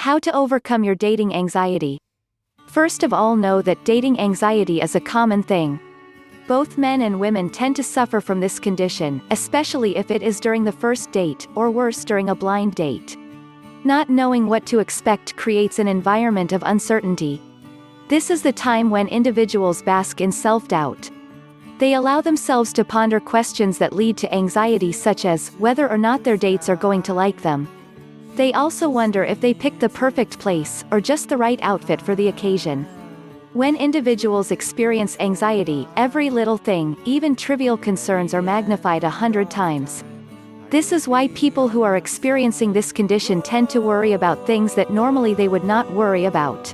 How to overcome your dating anxiety. First of all, know that dating anxiety is a common thing. Both men and women tend to suffer from this condition, especially if it is during the first date, or worse during a blind date. Not knowing what to expect creates an environment of uncertainty. This is the time when individuals bask in self-doubt. They allow themselves to ponder questions that lead to anxiety, such as whether or not their dates are going to like them. They also wonder if they picked the perfect place, or just the right outfit for the occasion. When individuals experience anxiety, every little thing, even trivial concerns, are magnified 100 times. This is why people who are experiencing this condition tend to worry about things that normally they would not worry about.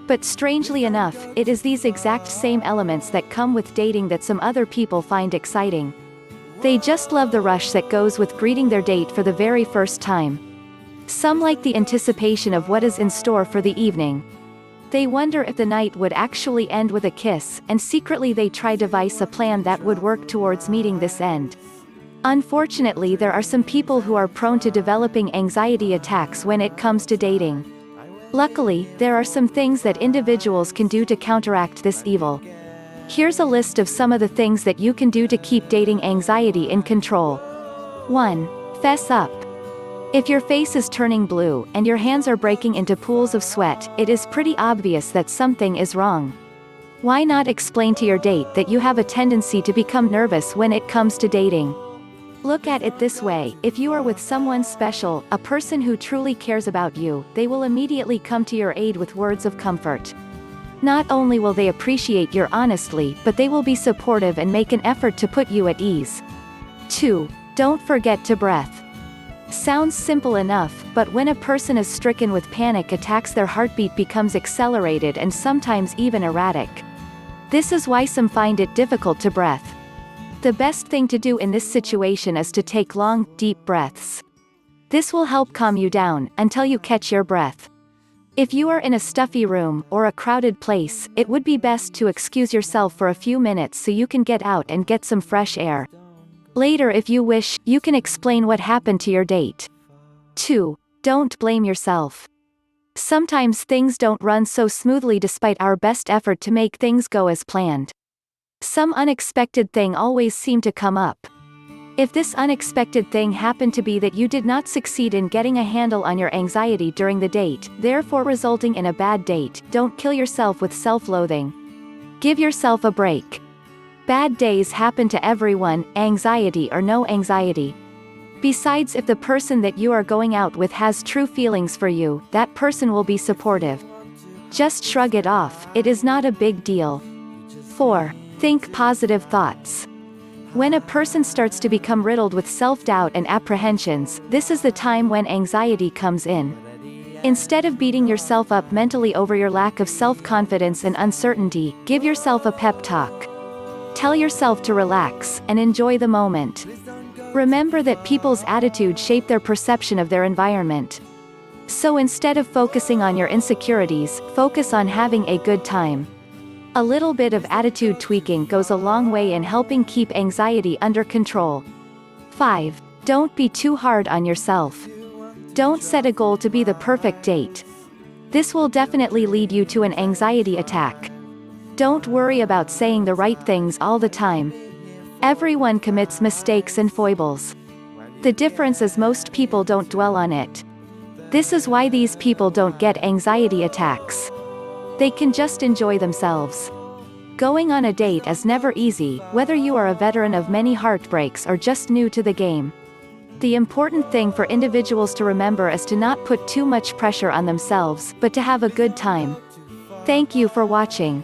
But strangely enough, it is these exact same elements that come with dating that some other people find exciting. They just love the rush that goes with greeting their date for the very first time. Some like the anticipation of what is in store for the evening. They wonder if the night would actually end with a kiss, and secretly they try to devise a plan that would work towards meeting this end. Unfortunately, there are some people who are prone to developing anxiety attacks when it comes to dating. Luckily, there are some things that individuals can do to counteract this evil. Here's a list of some of the things that you can do to keep dating anxiety in control. 1. Fess up. If your face is turning blue, and your hands are breaking into pools of sweat, it is pretty obvious that something is wrong. Why not explain to your date that you have a tendency to become nervous when it comes to dating? Look at it this way: if you are with someone special, a person who truly cares about you, they will immediately come to your aid with words of comfort. Not only will they appreciate your honesty, but they will be supportive and make an effort to put you at ease. 2. Don't forget to breathe. Sounds simple enough, but when a person is stricken with panic attacks, their heartbeat becomes accelerated and sometimes even erratic. This is why some find it difficult to breathe. The best thing to do in this situation is to take long, deep breaths. This will help calm you down, until you catch your breath. If you are in a stuffy room, or a crowded place, it would be best to excuse yourself for a few minutes so you can get out and get some fresh air. Later, if you wish, you can explain what happened to your date. 2. Don't blame yourself. Sometimes things don't run so smoothly despite our best effort to make things go as planned. Some unexpected thing always seem to come up. If this unexpected thing happened to be that you did not succeed in getting a handle on your anxiety during the date, therefore resulting in a bad date, don't kill yourself with self-loathing. Give yourself a break. Bad days happen to everyone, anxiety or no anxiety. Besides, if the person that you are going out with has true feelings for you, that person will be supportive. Just shrug it off, it is not a big deal. 4. Think positive thoughts. When a person starts to become riddled with self-doubt and apprehensions, this is the time when anxiety comes in. Instead of beating yourself up mentally over your lack of self-confidence and uncertainty, give yourself a pep talk. Tell yourself to relax, and enjoy the moment. Remember that people's attitude shape their perception of their environment. So instead of focusing on your insecurities, focus on having a good time. A little bit of attitude tweaking goes a long way in helping keep anxiety under control. 5. Don't be too hard on yourself. Don't set a goal to be the perfect date. This will definitely lead you to an anxiety attack. Don't worry about saying the right things all the time. Everyone commits mistakes and foibles. The difference is most people don't dwell on it. This is why these people don't get anxiety attacks. They can just enjoy themselves. Going on a date is never easy, whether you are a veteran of many heartbreaks or just new to the game. The important thing for individuals to remember is to not put too much pressure on themselves, but to have a good time. Thank you for watching.